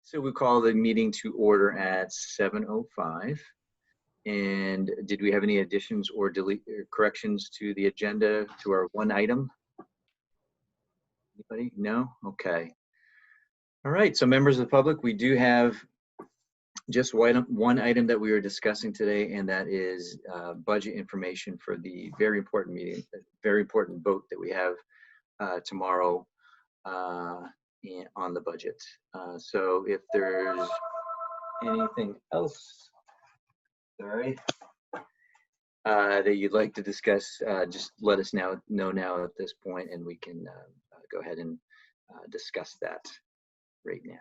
So we call the meeting to order at 7:05. And did we have any additions or corrections to the agenda to our one item? Anybody? No? Okay. All right. So members of the public, we do have just one item that we are discussing today, and that is budget information for the very important meeting, very important vote that we have tomorrow on the budget. So if there's anything else, sorry, that you'd like to discuss, just let us know now at this point, and we can go ahead and discuss that right now.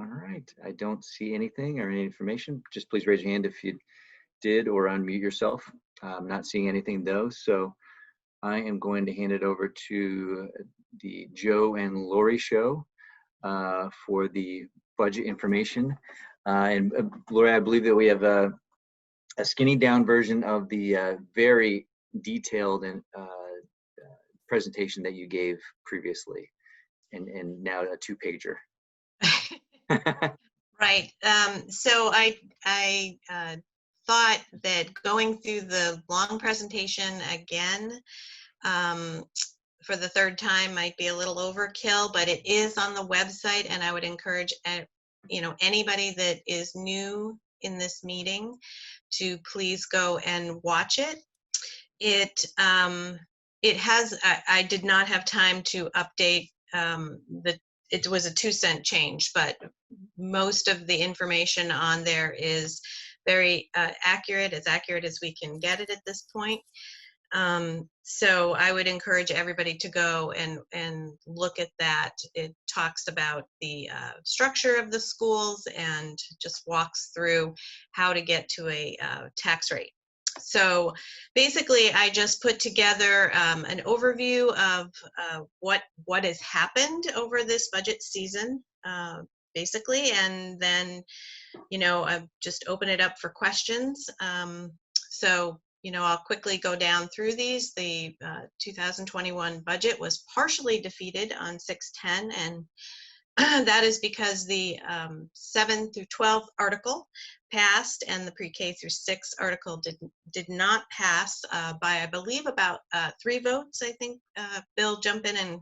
All right, I don't see anything or any information. Just please raise your hand if you did, or unmute yourself. I'm not seeing anything though, so I am going to hand it over to the Joe and Lori show for the budget information. And Lori, I believe that we have a skinny down version of the very detailed and presentation that you gave previously, and now a 2-pager. Right. So I thought that going through the long presentation again for the third time might be a little overkill, but it is on the website, and I would encourage anybody that is new in this meeting to please go and watch it. It has, I did not have time to update it was a 2-cent change, but most of the information on there is very accurate, as accurate as we can get it at this point. So I would encourage everybody to go and look at that. It talks about the structure of the schools and just walks through how to get to a tax rate. So basically, I just put together an overview of what has happened over this budget season, basically, and then, I just open it up for questions. So, I'll quickly go down through these. The 2021 budget was partially defeated on 6/10, and that is because the 7 through 12 article passed, and the pre-K through 6 article did not pass by, I believe, about 3 votes. I think, Bill, jump in and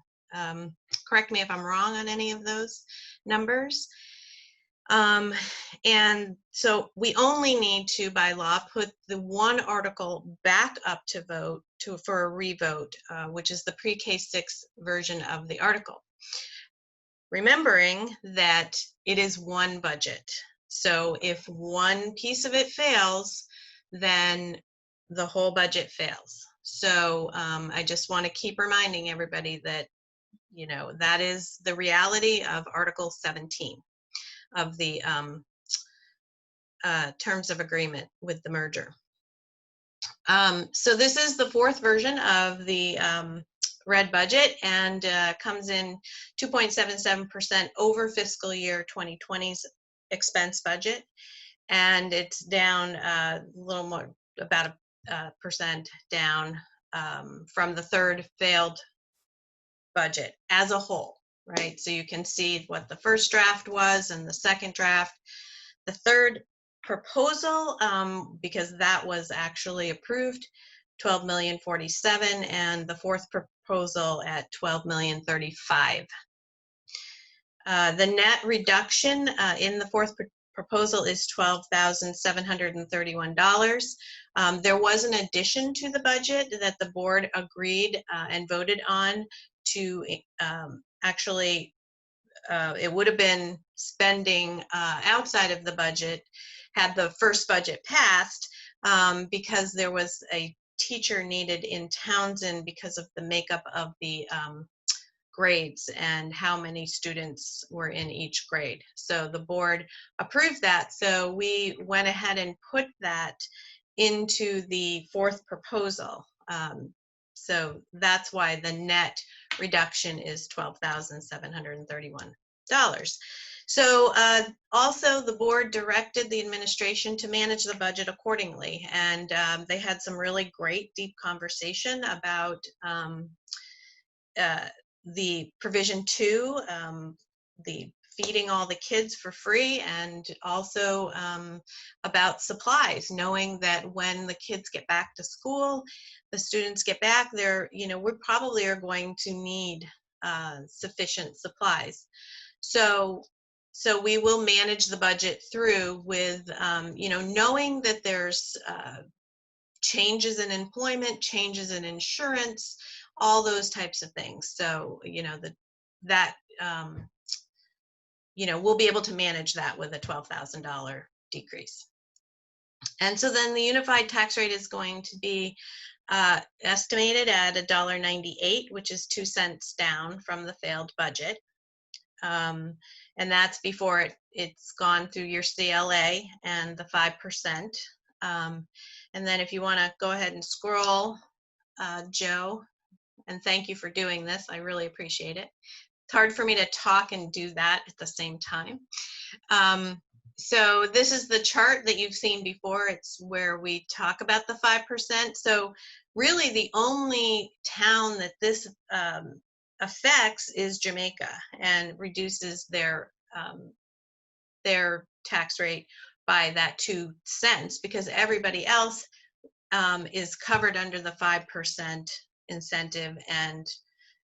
correct me if I'm wrong on any of those numbers. And so we only need to, by law, put the one article back up to vote for a revote, which is the pre-K 6 version of the article. Remembering that it is one budget. So if one piece of it fails, then the whole budget fails. So I just want to keep reminding everybody that, that is the reality of Article 17 of the terms of agreement with the merger. So this is the 4th version of the WRED budget, and comes in 2.77% over fiscal year 2020's expense budget, and it's down a little more, about a percent down from the 3rd failed budget as a whole, right? So you can see what the first draft was and the second draft. The 3rd proposal, because that was actually approved, $12,047,000, and the 4th proposal at $12,035,000. The net reduction in the 4th proposal is $12,731. There was an addition to the budget that the board agreed and voted on to actually, it would have been spending outside of the budget had the first budget passed, because there was a teacher needed in Townsend because of the makeup of the grades and how many students were in each grade. So the board approved that. So we went ahead and put that into the 4th proposal. So that's why the net reduction is $12,731. So also the board directed the administration to manage the budget accordingly, and they had some really great deep conversation about the provision 2 feeding all the kids for free, and also about supplies, knowing that when the kids get back to school, the students get back, we probably are going to need sufficient supplies. So we will manage the budget through with, knowing that there's changes in employment, changes in insurance, all those types of things. So, we'll be able to manage that with a $12,000 decrease. And so then the unified tax rate is going to be estimated at $1.98, which is 2 cents down from the failed budget. And that's before it's gone through your CLA and the 5%. And then if you want to go ahead and scroll, Joe, and thank you for doing this. I really appreciate it. It's hard for me to talk and do that at the same time. So this is the chart that you've seen before. It's where we talk about the 5%. So really the only town that this affects is Jamaica, and reduces their tax rate by that 2 cents, because everybody else is covered under the 5% incentive, and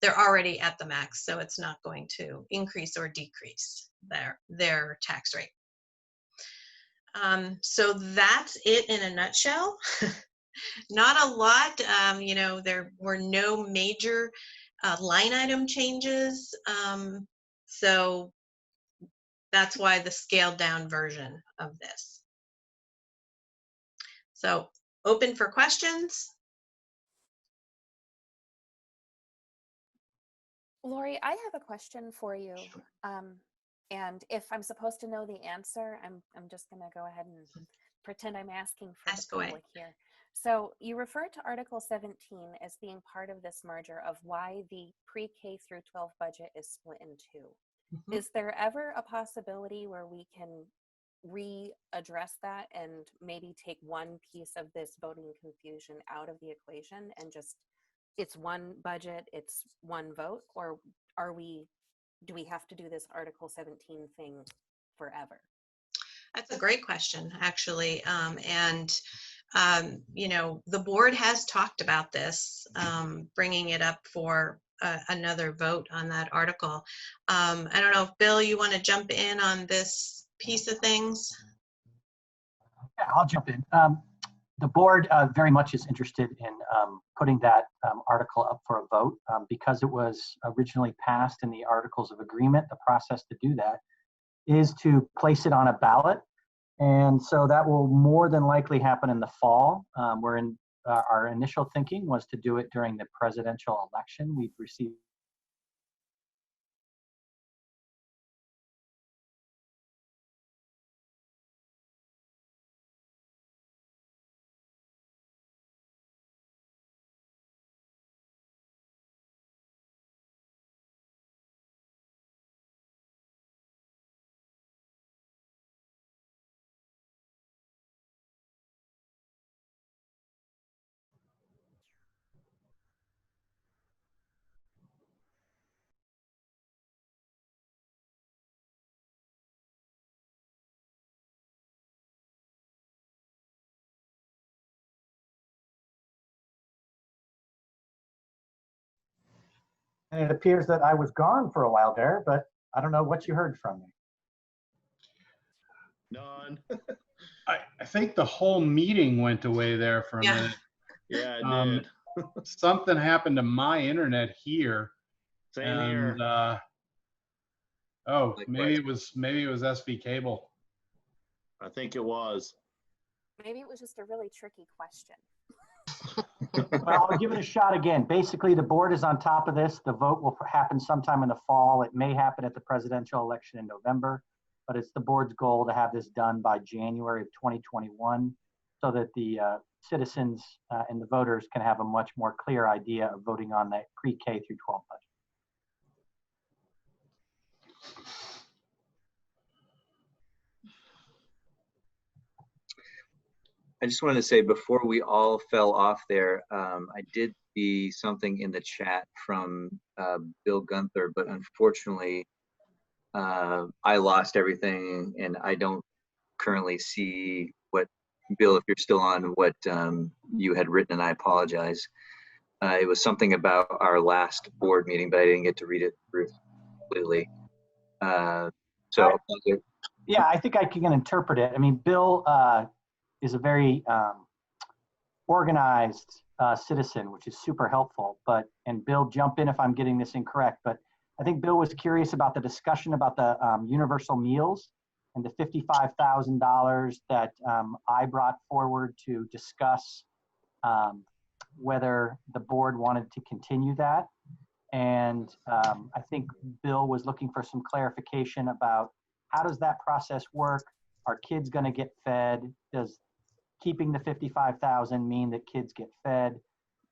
they're already at the max, so it's not going to increase or decrease their tax rate. So that's it in a nutshell. Not a lot. There were no major line item changes. So that's why the scaled down version of this. So open for questions. Lori, I have a question for you. And if I'm supposed to know the answer, I'm just going to go ahead and pretend I'm asking for the public here. So you refer to Article 17 as being part of this merger of why the pre-K through 12 budget is split in two. Mm-hmm. Is there ever a possibility where we can readdress that and maybe take one piece of this voting confusion out of the equation and just, it's one budget, it's one vote, or do we have to do this Article 17 thing forever? That's a great question, actually. The board has talked about this, bringing it up for another vote on that article. I don't know if Bill, you want to jump in on this piece of things? Yeah, I'll jump in. The board very much is interested in putting that article up for a vote because it was originally passed in the Articles of Agreement. The process to do that is to place it on a ballot. And so that will more than likely happen in the fall. Our initial thinking was to do it during the presidential election. We've received and it appears that I was gone for a while there, but I don't know what you heard from me. None. I think the whole meeting went away there for a minute. Yeah, it did. Something happened to my internet here. Same here. Oh, maybe it was SB cable. I think it was. Maybe it was just a really tricky question. Well, I'll give it a shot again. Basically, the board is on top of this. The vote will happen sometime in the fall. It may happen at the presidential election in November, but it's the board's goal to have this done by January of 2021 so that the citizens and the voters can have a much more clear idea of voting on that pre-K through 12 budget. I just wanted to say before we all fell off there, I did see something in the chat from Bill Gunther, but unfortunately I lost everything, and I don't currently see what, Bill, if you're still on, what you had written, and I apologize. It was something about our last board meeting, but I didn't get to read it completely. So yeah, I think I can interpret it. I mean, Bill is a very organized citizen, which is super helpful. And Bill, jump in if I'm getting this incorrect, but I think Bill was curious about the discussion about the universal meals and the $55,000 that I brought forward to discuss whether the board wanted to continue that. And I think Bill was looking for some clarification about how does that process work? Are kids going to get fed? Does keeping the 55,000 mean that kids get fed?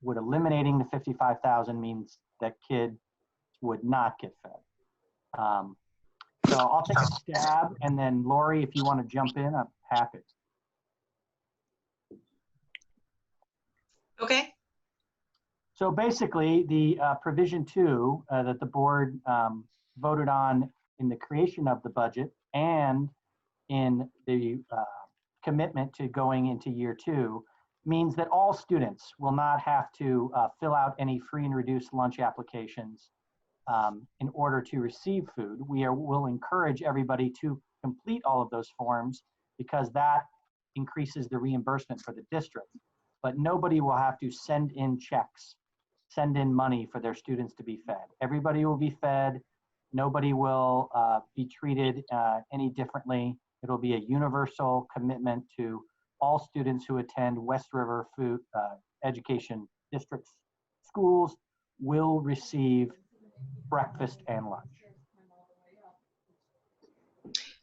Would eliminating the 55,000 means that kids would not get fed? So I'll take a stab, and then Lori, if you want to jump in, I'm happy. Okay. So basically, the provision 2 that the board voted on in the creation of the budget and in the commitment to going into year 2 means that all students will not have to fill out any free and reduced lunch applications in order to receive food. Will encourage everybody to complete all of those forms because that increases the reimbursement for the district. But nobody will have to send in checks, send in money for their students to be fed. Everybody will be fed. Nobody will be treated any differently. It'll be a universal commitment to all students who attend West River Food Education District schools will receive breakfast and lunch.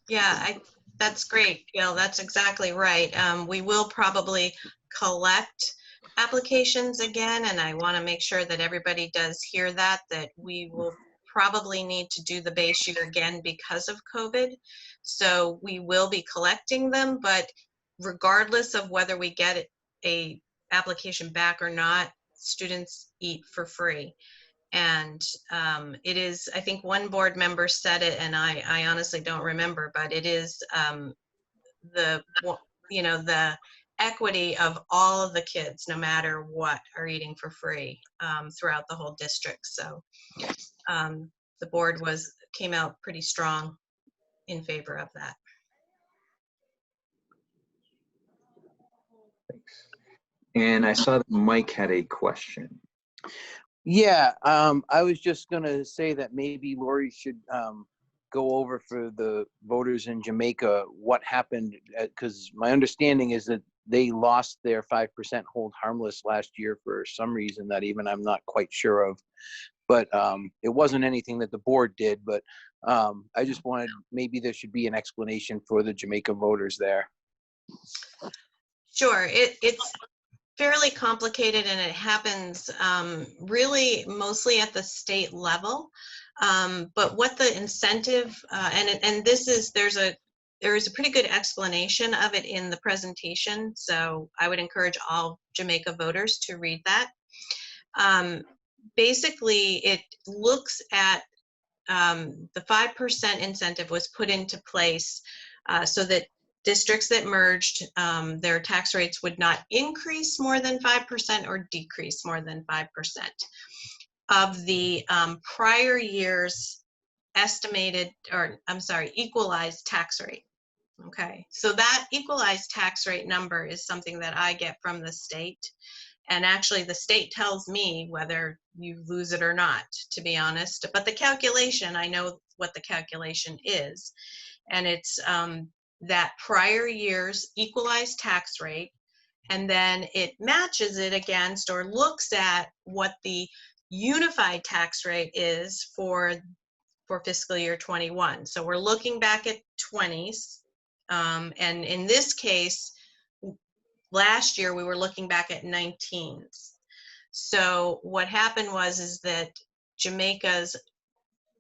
Yeah, that's great, Gail. That's exactly right. We will probably collect applications again, and I want to make sure that everybody does hear that we will probably need to do the base year again because of COVID. So we will be collecting them, but regardless of whether we get a application back or not, students eat for free. And it is, I think one board member said it, and I honestly don't remember, but it is the equity of all of the kids, no matter what, are eating for free throughout the whole district. So the board came out pretty strong in favor of that. Thanks. And I saw that Mike had a question. Yeah, I was just gonna say that maybe Lori should go over for the voters in Jamaica what happened, because my understanding is that they lost their 5% hold harmless last year for some reason that even I'm not quite sure of. But it wasn't anything that the board did, but I just wanted, maybe there should be an explanation for the Jamaica voters there. Sure, it's fairly complicated, and it happens really mostly at the state level. But what the incentive, and this is, there is a pretty good explanation of it in the presentation. So I would encourage all Jamaica voters to read that. Basically, it looks at the 5% incentive was put into place so that districts that merged, their tax rates would not increase more than 5% or decrease more than 5% of the prior year's estimated, or I'm sorry, equalized tax rate. Okay, so that equalized tax rate number is something that I get from the state. And actually the state tells me whether you lose it or not, to be honest. But the calculation, I know what the calculation is. And it's that prior year's equalized tax rate, and then it matches it against or looks at what the unified tax rate is for fiscal year 21. So we're looking back at 20s, and in this case, last year we were looking back at 19s. So what happened is that Jamaica's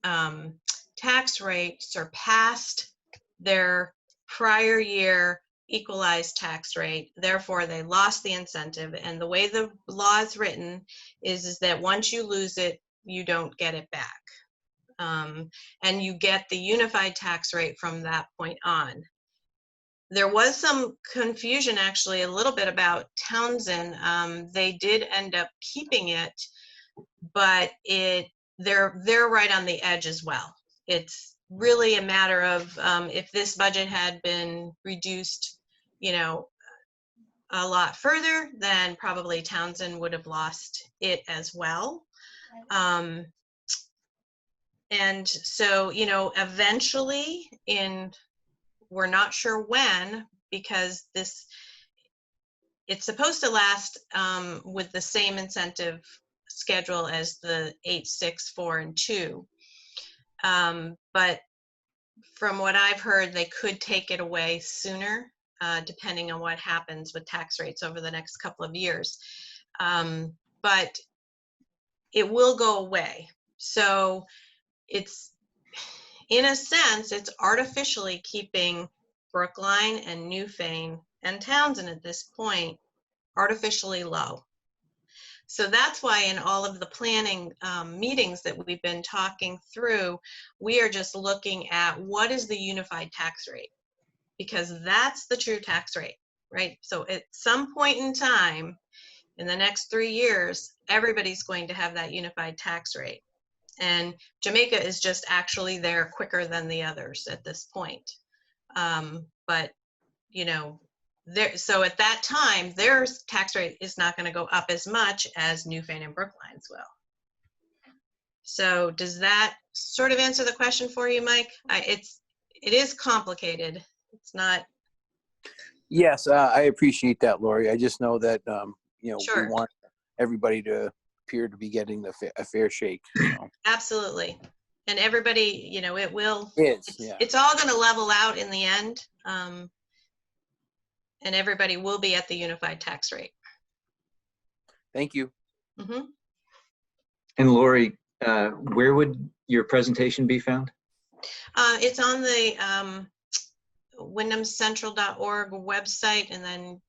tax rate surpassed their prior year equalized tax rate. Therefore, they lost the incentive. And the way the law is written is that once you lose it, you don't get it back. and you get the unified tax rate from that point on. There was some confusion actually a little bit about Townsend. They did end up keeping it, but they're right on the edge as well. It's really a matter of if this budget had been reduced, you know, a lot further, then probably Townsend would have lost it as well. And so, you know, eventually we're not sure when, because it's supposed to last with the same incentive schedule as the 8, 6, 4, and 2. But from what I've heard, they could take it away sooner, depending on what happens with tax rates over the next couple of years. But it will go away. So it's, in a sense, it's artificially keeping Brookline and Newfane and Townsend at this point artificially low. So that's why in all of the planning meetings that we've been talking through, we are just looking at what is the unified tax rate, because that's the true tax rate, right? So at some point in time, in the next 3 years, everybody's going to have that unified tax rate. And Jamaica is just actually there quicker than the others at this point. But, you know, so at that time, their tax rate is not going to go up as much as Newfane and Brookline's will. So does that sort of answer the question for you, Mike? It is complicated. It's not. Yes, I appreciate that, Lori. I just know that, you know, Sure. we want everybody to appear to be getting a fair shake. So. Absolutely. And everybody, you know, Yeah. It's all going to level out in the end. And everybody will be at the unified tax rate. Thank you. Mm-hmm. And Lori, where would your presentation be found? It's on the wyndhamcentral.org website, and then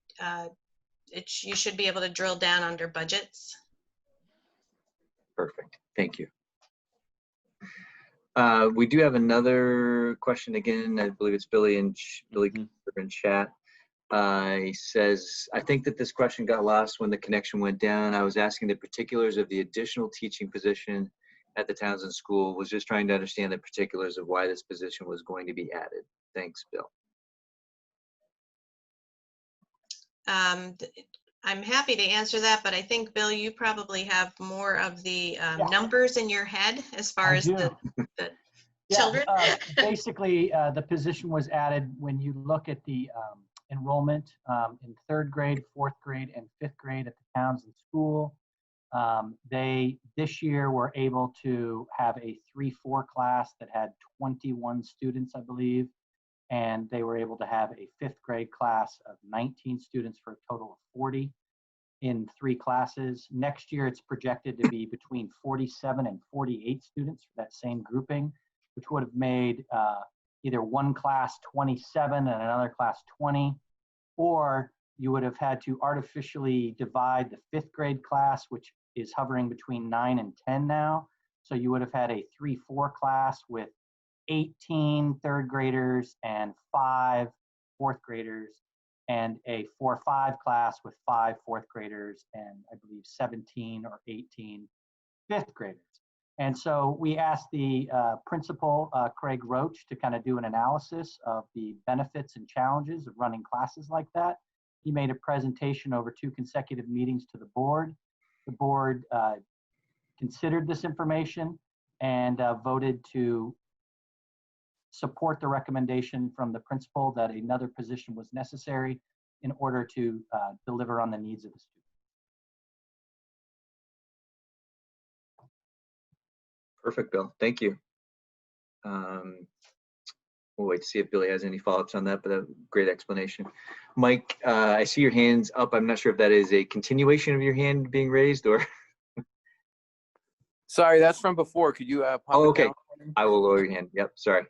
you should be able to drill down under budgets. Perfect. Thank you. We do have another question again. I believe it's Billy in chat. He says, I think that this question got lost when the connection went down. I was asking the particulars of the additional teaching position at the Townsend School. Was just trying to understand the particulars of why this position was going to be added. Thanks, Bill. I'm happy to answer that, but I think, Bill, you probably have more of the numbers in your head as far as the children. Basically, the position was added when you look at the enrollment in 3rd grade, 4th grade, and 5th grade at the Townsend School. They this year were able to have a 3-4 class that had 21 students, I believe, and they were able to have a 5th grade class of 19 students for a total of 40 in 3 classes. Next year, it's projected to be between 47 and 48 students for that same grouping, which would have made either one class 27 and another class 20, or you would have had to artificially divide the 5th grade class, which is hovering between 9 and 10 now. So you would have had a 3-4 class with 18 3rd graders and 5 4th graders, and a 4-5 class with 5 4th graders and I believe 17 or 18 5th graders. And so we asked the principal, Craig Roach, to kind of do an analysis of the benefits and challenges of running classes like that. He made a presentation over 2 consecutive meetings to the board. The board considered this information and voted to support the recommendation from the principal that another position was necessary in order to deliver on the needs of the students. Perfect, Bill. Thank you. We'll wait to see if Billy has any follow-ups on that, but a great explanation. Mike, I see your hands up. I'm not sure if that is a continuation of your hand being raised or. Sorry, that's from before. Could you pop Oh, it okay. down? I will lower your hand. Yep, sorry.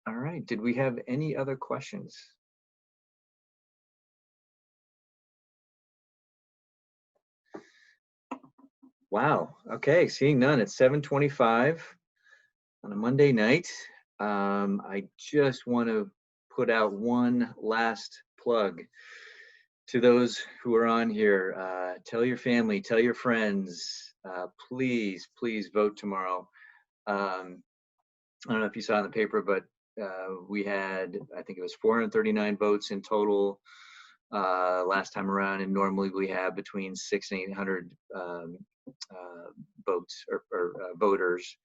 All right, did we have any other questions? Wow. Okay. Seeing none. It's 7:25 on a Monday night. I just want to put out one last plug to those who are on here. Tell your family, tell your friends, please, please vote tomorrow. I don't know if you saw in the paper, but we had, I think it was 439 votes in total last time around, and normally we have between 600 and 800 votes or voters.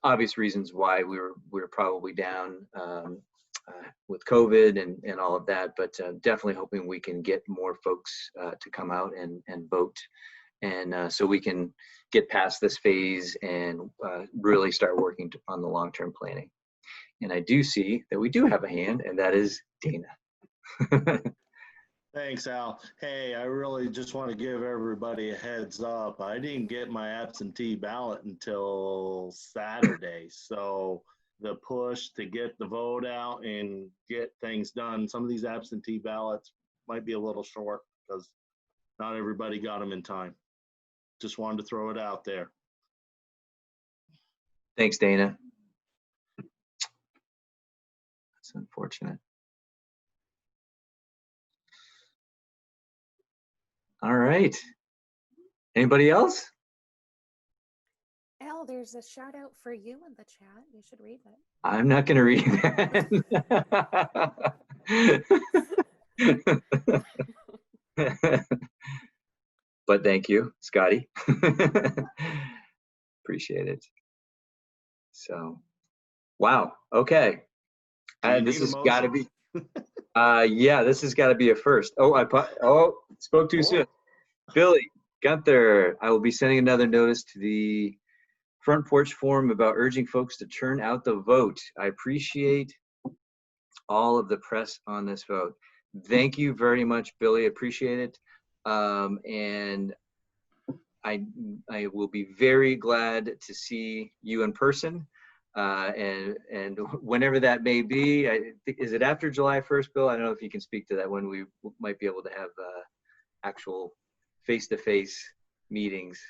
Obvious reasons why we were probably down with COVID and all of that, but definitely hoping we can get more folks to come out and vote, and so we can get past this phase and really start working on the long-term planning. And I do see that we do have a hand, and that is Dana. Thanks, Al. Hey, I really just want to give everybody a heads up. I didn't get my absentee ballot until Saturday. So the push to get the vote out and get things done, some of these absentee ballots might be a little short because not everybody got them in time. Just wanted to throw it out there. Thanks, Dana. That's unfortunate. All right. Anybody else? Al, there's a shout out for you in the chat. You should read it. I'm not going to read that. But thank you, Scotty. Appreciate it. So, wow. Okay. This has got to be. Yeah, this has got to be a first. Oh, spoke too soon. Billy Gunther, I will be sending another notice to the Front Porch Forum about urging folks to turn out the vote. I appreciate all of the press on this vote. Thank you very much, Billy. Appreciate it. And I will be very glad to see you in person. And whenever that may be, is it after July 1st, Bill? I don't know if you can speak to that, when we might be able to have actual face-to-face meetings.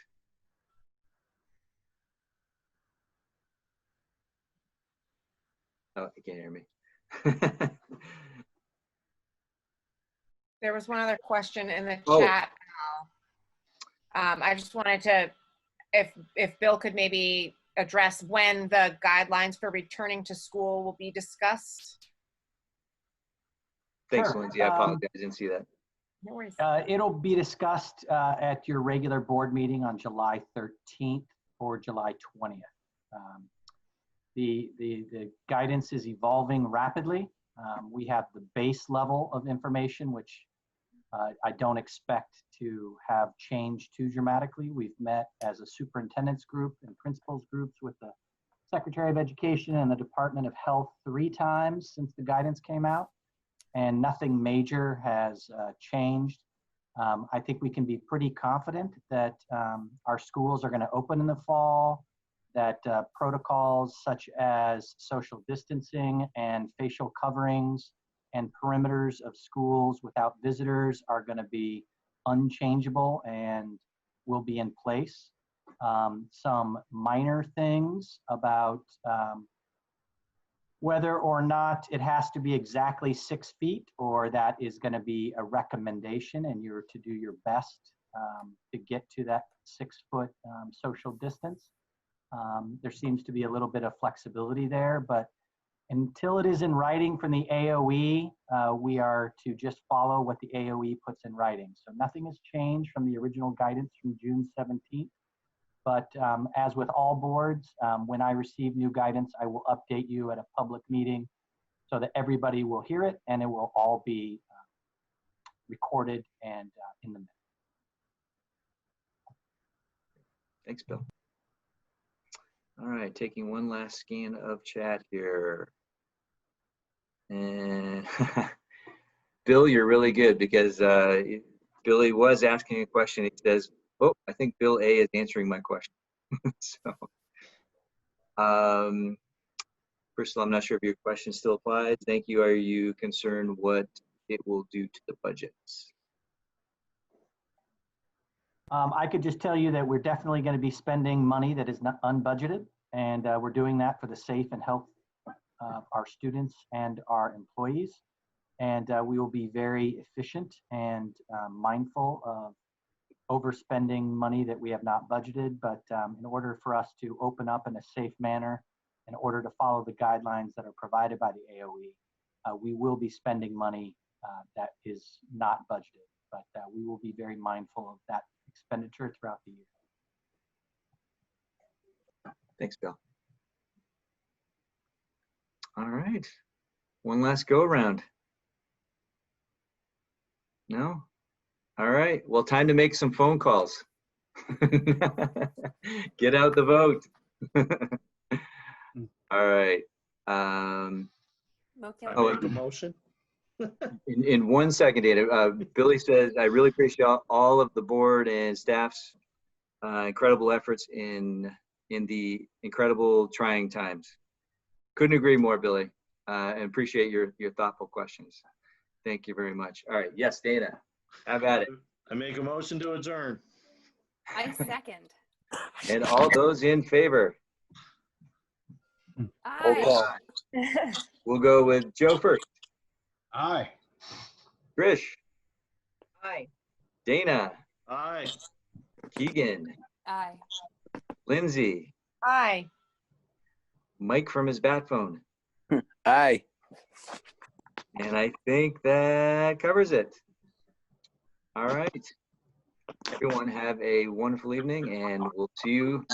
Oh, you can't hear me. There was one other question in the Oh. chat. I just wanted to, if Bill could maybe address when the guidelines for returning to school will be discussed. Thanks, Sure. Lindsay. I apologize. I didn't see that. No worries. It'll be discussed at your regular board meeting on July 13th or July 20th. The guidance is evolving rapidly. We have the base level of information, which I don't expect to have changed too dramatically. We've met as a superintendent's group and principals groups with the Secretary of Education and the Department of Health 3 times since the guidance came out, and nothing major has changed. I think we can be pretty confident that our schools are going to open in the fall, that protocols such as social distancing and facial coverings and perimeters of schools without visitors are going to be unchangeable and will be in place. Some minor things about whether or not it has to be exactly 6 feet, or that is going to be a recommendation and you're to do your best to get to that 6-foot social distance. There seems to be a little bit of flexibility there, but until it is in writing from the AOE, we are to just follow what the AOE puts in writing. So nothing has changed from the original guidance from June 17th. But as with all boards, when I receive new guidance, I will update you at a public meeting so that everybody will hear it, and it will all be recorded and in the minutes. Thanks, Bill. All right, taking one last scan of chat here. And Bill, you're really good, because Billy was asking a question. He says, oh, I think Bill A is answering my question. So, Crystal, I'm not sure if your question still applies. Thank you. Are you concerned what it will do to the budgets? I could just tell you that we're definitely going to be spending money that is not unbudgeted, and we're doing that for the safe and health of our students and our employees. And we will be very efficient and mindful of overspending money that we have not budgeted. But in order for us to open up in a safe manner, in order to follow the guidelines that are provided by the AOE, we will be spending money that is not budgeted. But we will be very mindful of that expenditure throughout the year. Thanks, Bill. All right. One last go around. No? All right. Well, time to make some phone calls. Get out the vote. All right. I make a motion. In 1 second, Dana. Billy says, I really appreciate all of the board and staff's incredible efforts in the incredible trying times. Couldn't agree more, Billy. And appreciate your thoughtful questions. Thank you very much. All right. Yes, Dana. Have at it. I make a motion to adjourn. I second. And all those in favor. Aye. We'll go with Joe first. Aye. Trish. Aye. Dana. Aye. Keegan. Aye. Lindsay. Aye. Mike from his bat phone. Aye. And I think that covers it. All right. Everyone have a wonderful evening, and we'll see you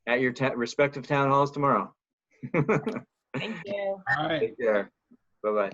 at your respective town halls tomorrow. Thank you. All right. Take care. Bye-bye.